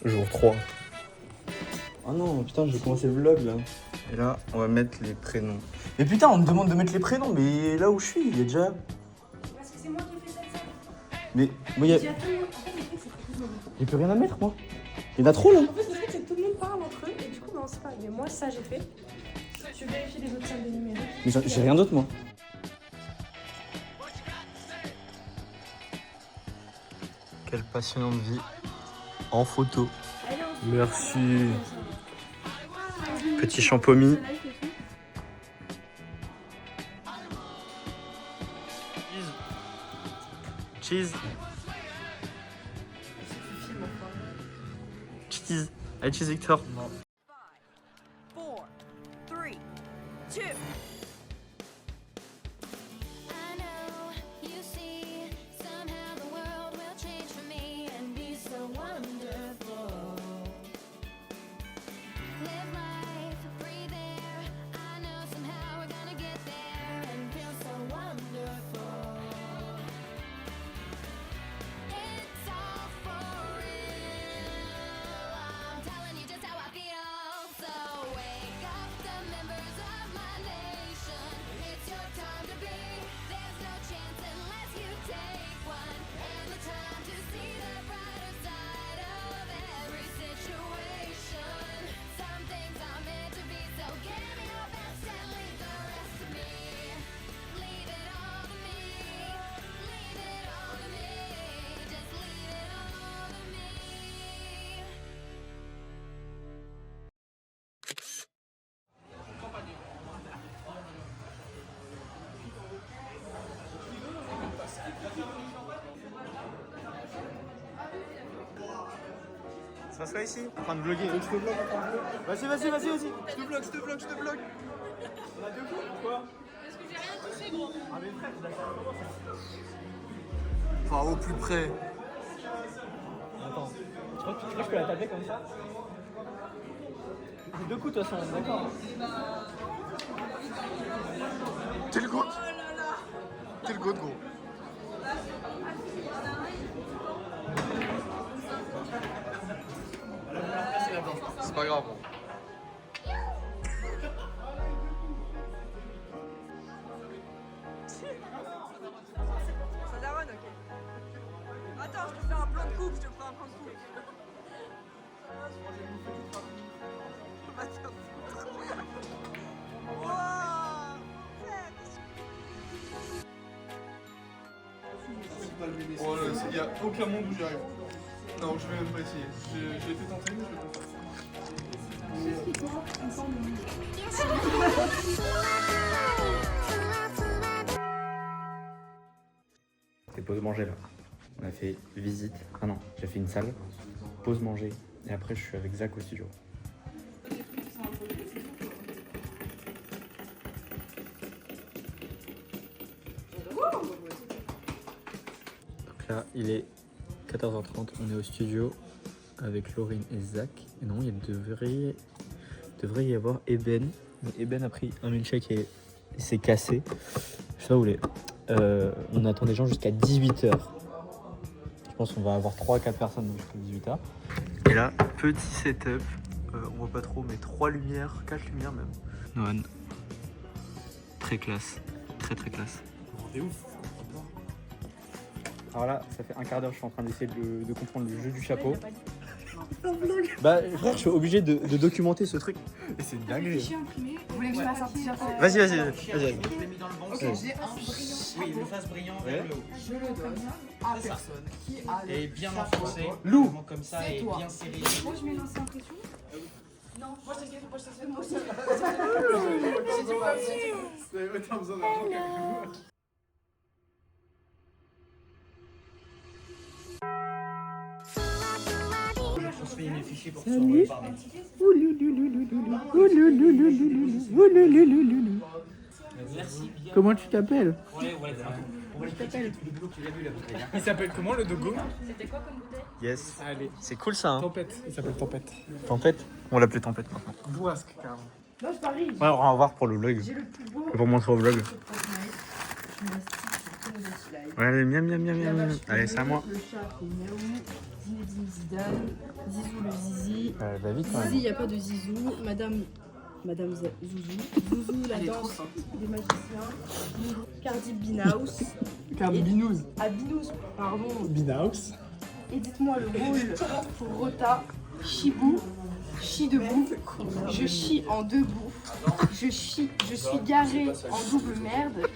Jour 3. Oh non, putain, je vais commencer le vlog là. Et là, on va mettre les prénoms. Mais putain, on me demande de mettre les prénoms, mais là où je suis, il y a déjà. Parce que c'est moi qui fais ça. Mais moi, il y a. J'ai tout le monde. En fait, le truc, c'est que tout le monde. J'ai plus rien à mettre, moi. Il y en a trop là. En fait, le truc, c'est que tout le monde parle entre eux et du coup, non, c'est pas. Mais moi, ça, j'ai fait. Tu vérifies les autres salles de numérique. Mais j'ai rien d'autre, moi. Quelle passionnante vie en photo. Allez, on se Merci. Petit champomis. Cheese. Cheese. Allez, cheese Victor. 4, 3, 2. I know you see somehow the world will change for me and be so wonderful. Live life, breathe air. I know somehow we're gonna get there and feel so wonderful. It's all for real. I'm telling you just how I feel. So wake up the members of my nation. It's your time to be. There's no chance unless you take one. And the time to see the brighter side of every situation. Some things are meant to be, so give me your best and leave the rest to me. Leave it all to me. Leave it all to me. Just leave it all to me. Ça s'assoit ici, en train de vlogger. Vas-y, vas-y, vas-y, vas-y. Je te vlog, je te vlog, je te vlog. Enfin, au plus près. Attends. Tu crois que je peux la taper comme ça? J'ai deux coups de toute façon, d'accord. T'es le goût. T'es le goût, gros. C'est pas grave. Ça daronne, ok. Attends, je te fais un plan de coupe, je te fais un plan de coupe. Oh là, il n'y a aucun monde où j'y arrive. Non, je vais même pas essayer. J'ai été tenté, mais je vais pas le faire. C'est pause manger là. On a fait visite. Ah non, j'ai fait une salle. Pause manger. Et après, je suis avec Zach au studio. Donc là, il est 14h30, on est au studio avec Laurine et Zach. Et non, il devrait y avoir Eben. Mais Eben a pris un milkshake et il s'est cassé. Je sais pas où il est. On attend des gens jusqu'à 18h. Je pense qu'on va avoir 3-4 personnes jusqu'à 18h. Et là, petit setup. On voit pas trop, mais 3 lumières, 4 lumières même. Noan. Très classe. Très très classe. Alors là, ça fait un quart d'heure que je suis en train d'essayer de comprendre le jeu du chapeau. Bah frère, je suis obligé de documenter ce truc. Et c'est dingue. Vous voulez que je fasse un petit chapeau? Vas-y. Ok, j'ai un brillant. Oui, le face brillant Ouais. vers le haut. Je le donne à personne qui a le Et bien chapeau. enfoncé. Lou. Vraiment comme ça C'est et toi. bien serré. Moi, je mets l'ancien impression. Non, moi, je t'explique, moi, je t'explique, moi aussi. J'ai dit pas aussi. T'as besoin d'argent. Je transmets mes fichiers pour que tu envoies par mail. Merci bien. Comment tu t'appelles? Ouais, on va les critiquer tous les boulots qu'il a vu la bouteille. Il s'appelle comment le dogo? C'était quoi comme bouteille? Yes. Allez, C'est cool ça, hein. Tempête. Il s'appelle Tempête. Tempête. On va l'appeler Tempête maintenant. Boisque, carrément. Non, je parie. Ouais, on va voir pour le vlog. J'ai le plus beau. Pour montrer au vlog. Je me la stick sur tous les slide. Ouais, allez, miam. Allez, c'est à moi. Le chat, c'est miaou. Zinedine Zidane, Zizou le Zizi. Va vite quand Zizi, même. il n'y a pas de Zizou. Madame Zouzou. Zouzou, la danse des magiciens. Cardi Binaus. Cardi Binouz. Ah, Binous, pardon. Binaus. Et dites-moi le rôle pour Rota. Chibou. Chie debout. Je chie en debout. Je suis garé en double merde.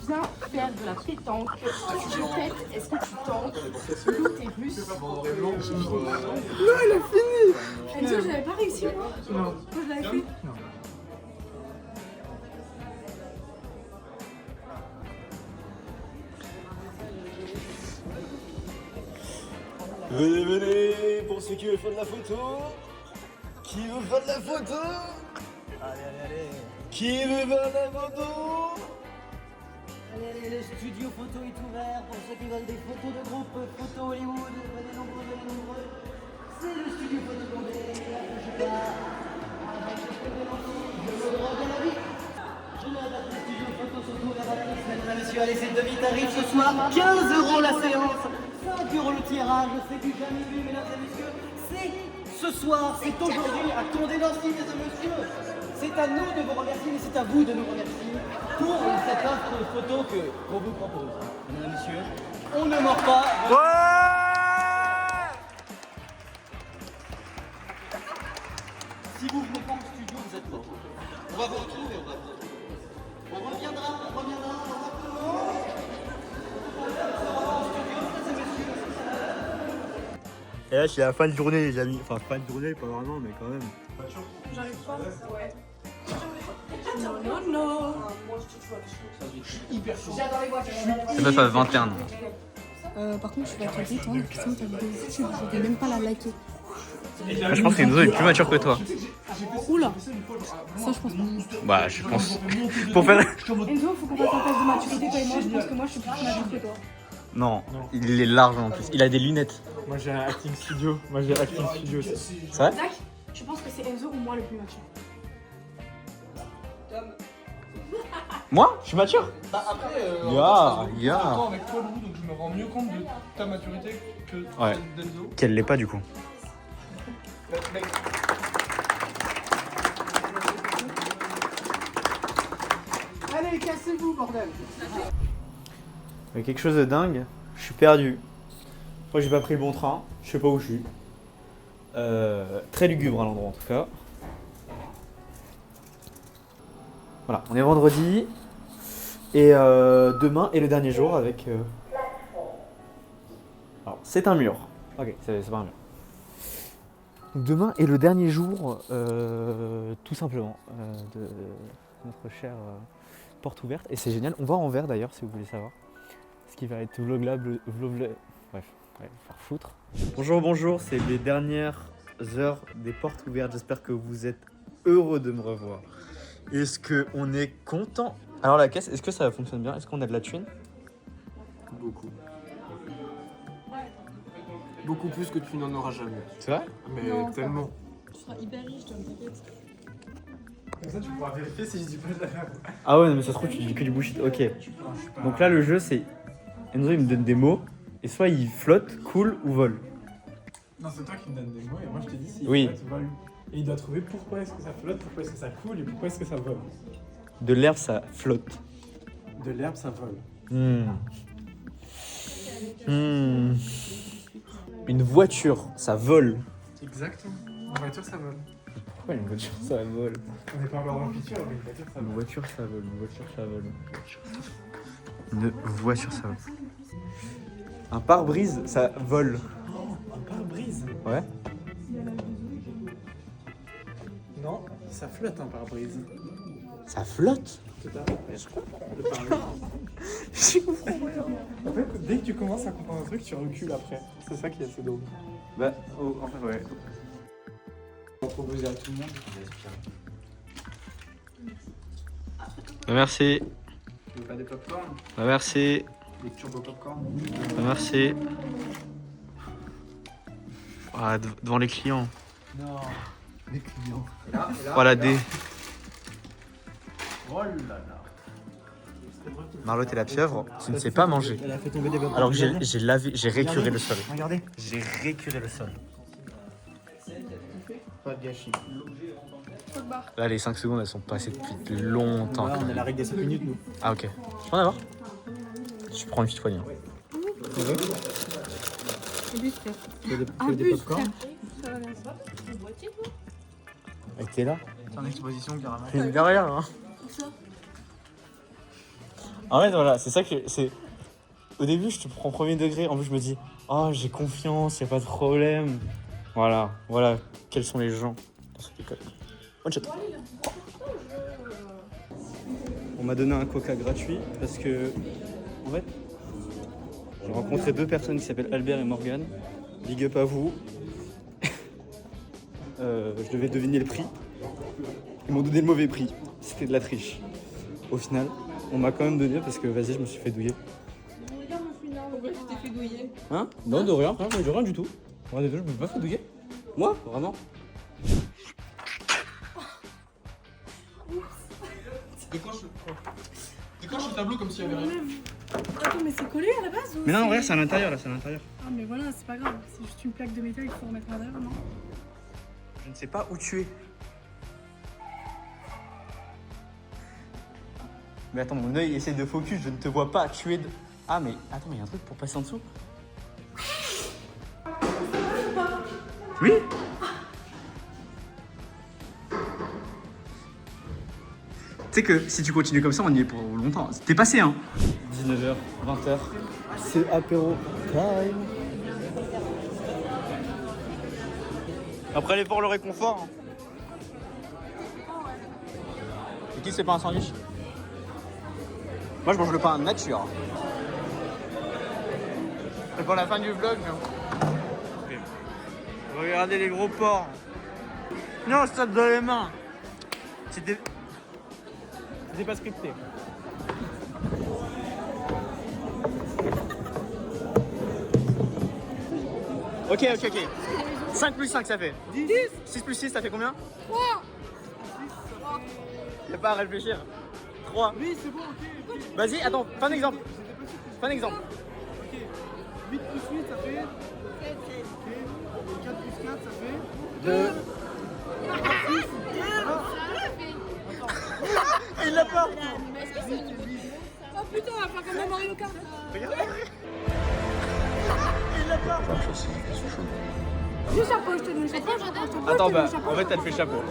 Viens faire de la pétanque. Je pète, est-ce que tu tentes? Loup et russe. Non, il a fini. Enzo, j'avais pas réussi moi. Non. Moi je l'avais fait. Venez, venez, pour ceux qui veulent faire de la photo. Qui veut faire de la photo? Allez. Qui veut faire de la photo? Allez, le studio photo est ouvert pour ceux qui veulent des photos de groupe, photo Hollywood, venez nombreux. C'est le studio photo qu'on est, je pars. Je me rends bien la vie. Je m'adapte, le studio photo sont ouverts à tous, mesdames et messieurs. Allez, c'est demi-tarif ce soir, 15 € la séance, 5 € le tirage, c'est du jamais vu, mesdames et messieurs. C'est ce soir, c'est aujourd'hui à Condé Nancy, mesdames et messieurs. C'est à nous de vous remercier, mais c'est à vous de nous remercier pour cette offre de photo qu'on vous propose. Mesdames et messieurs, on ne mord pas. Si vous venez pas au studio, vous êtes mort. On va vous retrouver, on reviendra. Et là, c'est la fin de journée, les amis. Enfin, fin de journée, pas vraiment, mais quand même. J'arrive pas. Ouais. Non. J'adore les voitures. C'est meuf à 21 ans. Par contre, je vais te dire, toi, la question de ta vidéo YouTube, je vais même pas la liker. Je pense qu'Enzo est plus mature que toi. Oula. Ça, je pense pas. Bah, je pense. Pour faire. Enzo, faut qu'on fasse un test de maturité, toi et moi. Je pense que moi, je suis plus mature que toi. Non, il est large en plus. Il a des lunettes. Moi j'ai un acting studio. Aussi. C'est vrai? Zach, je pense que c'est Enzo ou moi le plus mature. Moi? Je suis mature? Bah après, Ya. temps avec toi, Lou, donc je me rends mieux compte de ta maturité que Ouais. celle d'Enzo. Qu'elle l'est pas du coup. Mec, Allez, cassez-vous, bordel. Mais quelque chose de dingue, je suis perdu. Je crois que j'ai pas pris le bon train, je sais pas où je suis. Très lugubre à l'endroit en tout cas. Voilà, on est vendredi. Et demain est le dernier jour avec... Alors, c'est un mur. Ok, c'est pas un mur. Donc, demain est le dernier jour, tout simplement, de notre chère porte ouverte. Et c'est génial. On va en vert d'ailleurs, si vous voulez savoir. Ce qui va être vloglable. Bref, faire foutre. Bonjour, c'est les dernières heures des portes ouvertes. J'espère que vous êtes heureux de me revoir. Est-ce qu'on est content? Alors la caisse, est-ce que ça fonctionne bien? Est-ce qu'on a de la thune? beaucoup. Beaucoup plus que tu n'en auras jamais. C'est vrai? Mais Non, tellement. Tu seras hyper riche, toi, t'inquiète. Comme ça, tu pourras vérifier si je dis pas de la merde. Ah ouais, non, mais ça se trouve, tu dis que du bullshit. Ok. Donc là, le jeu, c'est... Enzo, il me donne des mots. Et soit il flotte, coule ou vole. Non, c'est toi qui me donnes des mots et moi je te dis si Oui. flotte, vole. Et il doit trouver pourquoi est-ce que ça flotte, pourquoi est-ce que ça coule et pourquoi est-ce que ça vole. De l'herbe, ça flotte. De l'herbe, ça vole. Une voiture, ça vole. Exactement. Une voiture, ça vole. Pourquoi une voiture, ça vole? On n'est pas encore dans le futur, mais une voiture, ça Une vole. voiture, ça vole. Une voiture, ça vole. Une voiture, ça vole. Un pare-brise, ça vole. Un pare-brise? Ouais. Non, ça flotte un pare-brise. Ça flotte? Tout à fait. Le pare-brise. En fait, dès que tu commences à comprendre un truc, tu recules après. C'est ça qui est assez drôle. Bah, en fait, ouais. On va proposer à tout le monde. Merci. Tu veux pas des popcorn? Merci. Des turbo popcorn? Merci. Ah, devant les clients. Non. Les clients. Voilà des. Oh là là. Marlotte et la pieuvre qui ne sait pas manger. Elle a fait tomber des bottes. Alors que j'ai récuré le sol. Regardez. J'ai récuré le sol. Pas de gâchis. Là, les 5 secondes, elles sont passées depuis longtemps. Là, quand on a même. la règle des 7 minutes, nous. Ah, ok. Je peux en avoir? Je prends une petite poignée. Tu veux des popcorn? Elle était là? C'est en exposition, carrément. C'est derrière, hein. En fait, voilà, c'est ça que c'est. Au début, je te prends premier degré. En plus, je me dis, oh, j'ai confiance, y a pas de problème. Voilà, quels sont les gens dans cette école. One shot. On m'a donné un coca gratuit parce que, en fait, j'ai rencontré 2 personnes qui s'appellent Albert et Morgane. Big up à vous. Je devais deviner le prix. Ils m'ont donné le mauvais prix. C'était de la triche. Au final, on m'a quand même donné parce que vas-y, je me suis fait douiller. Pourquoi tu t'es fait douiller? Hein? Non, de rien, de rien du tout. Moi, je me suis pas fait douiller. Moi, vraiment. Décroche le tableau comme s'il y avait rien. Attends, mais c'est collé à la base ou Mais non, en vrai, c'est à l'intérieur, là, c'est à l'intérieur. Ah, mais voilà, c'est pas grave. C'est juste une plaque de métal qu'il faut remettre à l'intérieur, non? Je ne sais pas où tu es. Mais attends, mon œil essaie de focus, je ne te vois pas. Tu es de... Ah, mais attends, mais il y a un truc pour passer en dessous. Oui. Tu sais que si tu continues comme ça, on y est pour longtemps. T'es passé, hein. 19h, 20h, c'est apéro time. Après l'effort, le réconfort. Et qui c'est pas un sandwich? Moi je mange le pain nature. C'est pour la fin du vlog. Okay. Regardez les gros porcs. Non, je tape dans les mains. C'était pas scripté. Ok. 5 plus 5 ça fait 10. 6 plus 6 ça fait combien? 3. Y'a pas à réfléchir. 3. Oui, c'est bon, ok. Vas-y, attends, fais un exemple. Ok. 8 plus 8, ça fait 7. Ok. Et 4 plus 4, ça fait 2. Il l'a pas. Oh putain, on va faire comme dans Mario Kart. Regarde. Il l'a pas. Le chapeau, je te donne le chapeau. Attends, bah, en fait, elle fait le chapeau.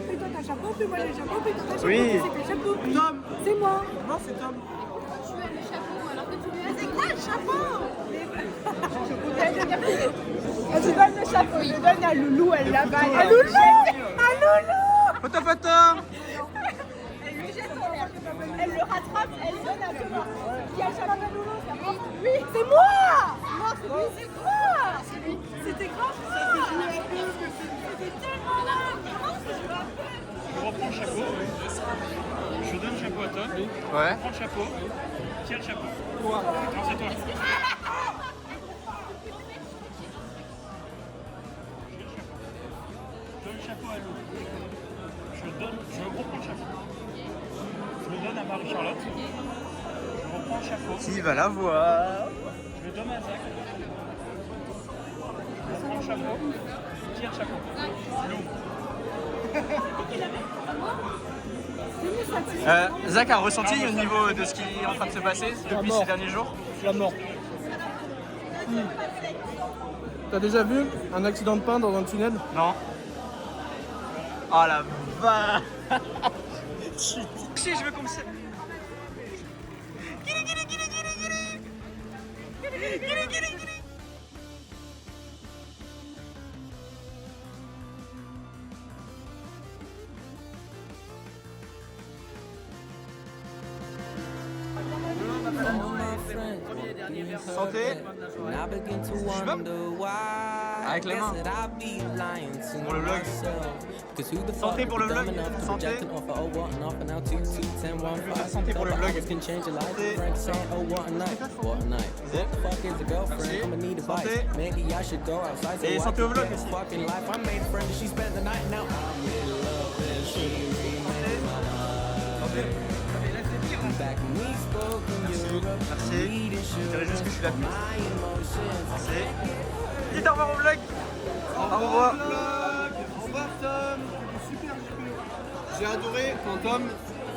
Puis toi, t'as le chapeau, puis moi, j'ai le chapeau, puis toi, t'as le chapeau. Oui. C'est quel chapeau? Tom. C'est moi. Non, c'est Tom. Tu as le chapeau alors que tu lui as. C'est quoi le chapeau? Elle te donne le chapeau. Je donne à Loulou, elle l'a-bas. À Loulou. À Loulou. Photo. Elle le rattrape, elle donne à Thomas. Qui a le chapeau à Loulou? Oui, c'est moi. Non, c'est lui. C'est toi. C'est lui. C'était grave. C'était tellement là. Je reprends le chapeau. Je donne le chapeau à Tom. Ouais. Prends le chapeau. Tiens le chapeau. Quoi? Non, c'est toi. Je donne le chapeau à Lou. Je reprends le chapeau. Je le donne à Marie-Charlotte. Je reprends le chapeau. Qui va la voir? Je le donne à Zach. Je reprends le chapeau. Tiens le chapeau. Lou. Zach a ressenti au niveau de ce qui est en train de se passer depuis ces derniers jours? La mort. T'as déjà vu un accident de pain dans un tunnel? Non. Oh la vache. Je veux comme ça. Santé. Avec les mains. Pour le vlog. Santé pour le vlog. Santé. Santé pour le vlog. Santé. Et santé au vlog aussi. Santé. Merci. Je dirais juste que je suis la pute. Merci. Dites au revoir au vlog. Au revoir. Au revoir Tom. Super JP. J'ai adoré quand Tom,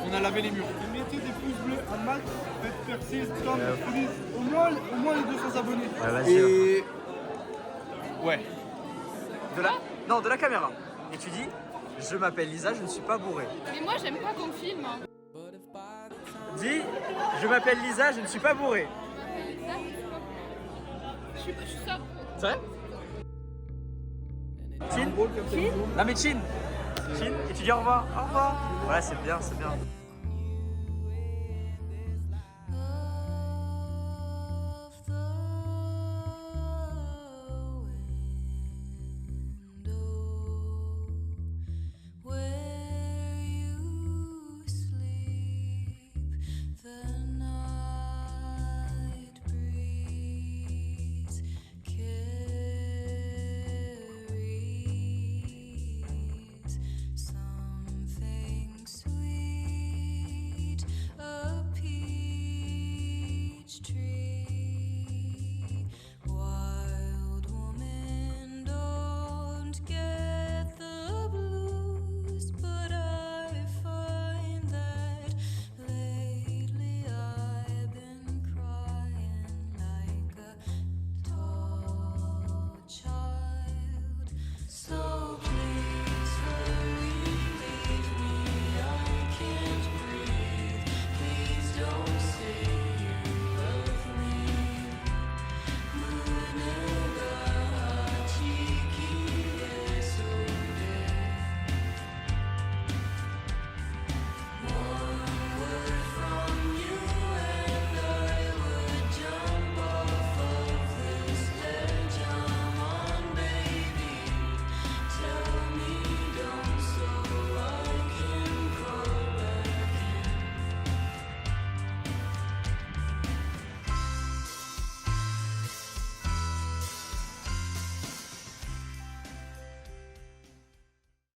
on a lavé les murs. Mettez des pouces bleus à Max, faites percer Tom, please. Au moins les 200 abonnés. Ouais, vas-y. Et... Ouais. De la caméra. Et tu dis, je m'appelle Lisa, je ne suis pas bourré. Mais moi, j'aime pas qu'on filme. Dis, je m'appelle Lisa, je ne suis pas bourré. Je suis ça. C'est vrai? Chin? Non mais Chin. Chin, et tu dis au revoir. Au revoir. Voilà, c'est bien, c'est bien. Tree